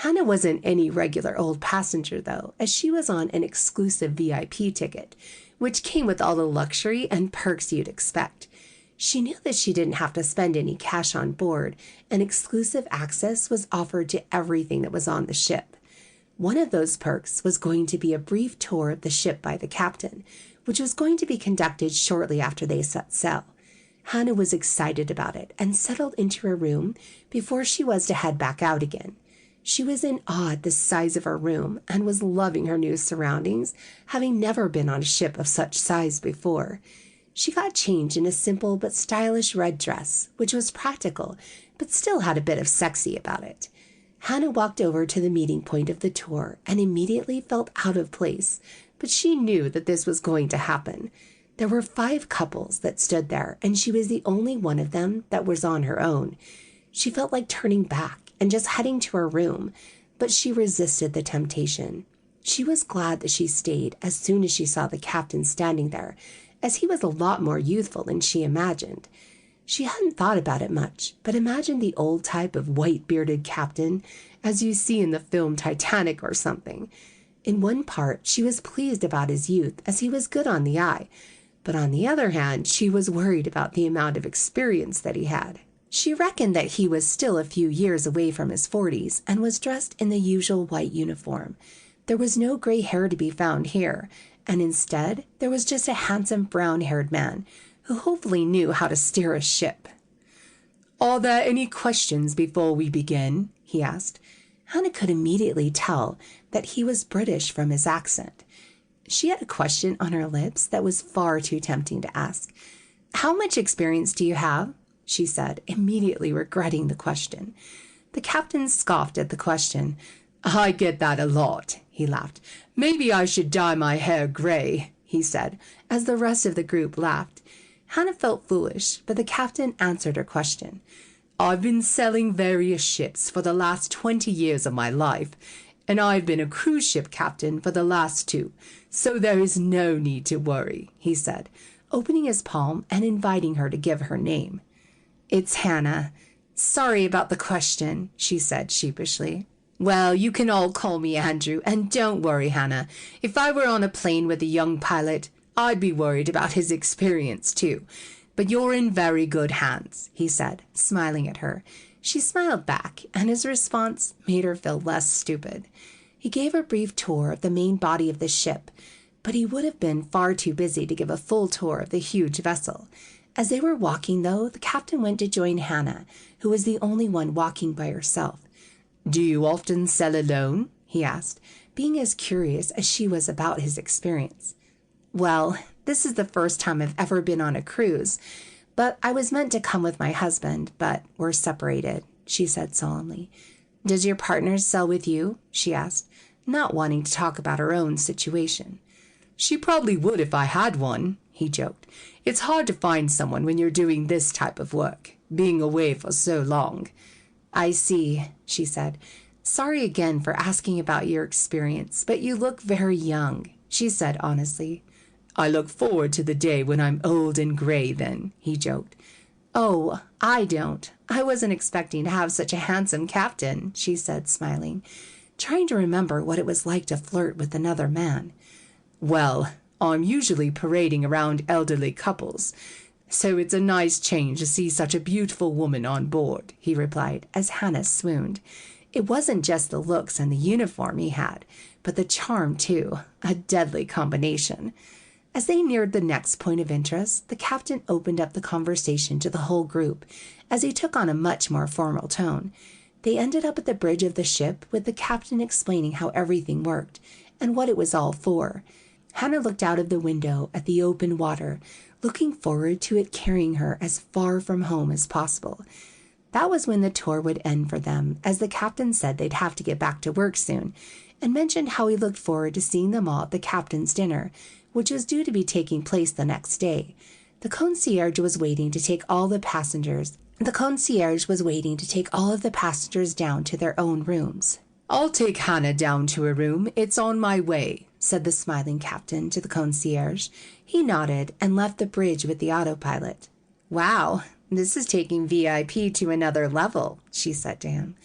Hannah wasn't any regular old passenger, though, as she was on an exclusive VIP ticket, which came with all the luxury and perks you'd expect. She knew that she didn't have to spend any cash on board, and exclusive access was offered to everything that was on the ship. One of those perks was going to be a brief tour of the ship by the captain, which was going to be conducted shortly after they set sail. Hannah was excited about it and settled into her room before she was to head back out again. She was in awe at the size of her room and was loving her new surroundings, having never been on a ship of such size before. She got changed in a simple but stylish red dress, which was practical, but still had a bit of sexy about it. Hannah walked over to the meeting point of the tour and immediately felt out of place, but she knew that this was going to happen. There were 5 couples that stood there, and she was the only one of them that was on her own. She felt like turning back and just heading to her room, but she resisted the temptation. She was glad that she stayed as soon as she saw the captain standing there, as he was a lot more youthful than she imagined. She hadn't thought about it much, but imagined the old type of white-bearded captain as you see in the film Titanic or something. In one part, she was pleased about his youth, as he was good on the eye, but on the other hand, she was worried about the amount of experience that he had. She reckoned that he was still a few years away from his 40s and was dressed in the usual white uniform. There was no gray hair to be found here, and instead there was just a handsome brown-haired man who hopefully knew how to steer a ship. "Are there any questions before we begin?" he asked. Hannah could immediately tell that he was British from his accent. She had a question on her lips that was far too tempting to ask. "How much experience do you have?" she said, immediately regretting the question. The captain scoffed at the question. "I get that a lot," he laughed. "Maybe I should dye my hair gray," he said, as the rest of the group laughed. Hannah felt foolish, but the captain answered her question. "I've been sailing various ships for the last 20 years of my life, and I've been a cruise ship captain for the last 2, so there is no need to worry," he said, opening his palm and inviting her to give her name. "It's Hannah. Sorry about the question," she said sheepishly. "Well, you can all call me Andrew, and don't worry, Hannah. If I were on a plane with a young pilot, I'd be worried about his experience too. But you're in very good hands," he said, smiling at her. She smiled back, and his response made her feel less stupid. He gave a brief tour of the main body of the ship, but he would have been far too busy to give a full tour of the huge vessel. As they were walking, though, the captain went to join Hannah, who was the only one walking by herself. "Do you often sail alone?" he asked, being as curious as she was about his experience. "Well, this is the first time I've ever been on a cruise, but I was meant to come with my husband, but we're separated," she said solemnly. "Does your partner sail with you?" she asked, not wanting to talk about her own situation. "She probably would if I had one," he joked. "It's hard to find someone when you're doing this type of work, being away for so long." "I see," she said. "Sorry again for asking about your experience, but you look very young," she said honestly. "I look forward to the day when I'm old and gray then," he joked. "Oh, I don't. I wasn't expecting to have such a handsome captain," she said, smiling, trying to remember what it was like to flirt with another man. "Well, I'm usually parading around elderly couples, so it's a nice change to see such a beautiful woman on board," he replied, as Hannah swooned. It wasn't just the looks and the uniform he had, but the charm too, a deadly combination. As they neared the next point of interest, the captain opened up the conversation to the whole group, as he took on a much more formal tone. They ended up at the bridge of the ship, with the captain explaining how everything worked and what it was all for. Hannah looked out of the window at the open water, looking forward to it carrying her as far from home as possible. That was when the tour would end for them, as the captain said they'd have to get back to work soon, and mentioned how he looked forward to seeing them all at the captain's dinner, which was due to be taking place the next day. The concierge was waiting to take all of the passengers down to their own rooms. "I'll take Hannah down to her room. It's on my way," said the smiling captain to the concierge. He nodded and left the bridge with the autopilot. "Wow, this is taking VIP to another level," she said to him.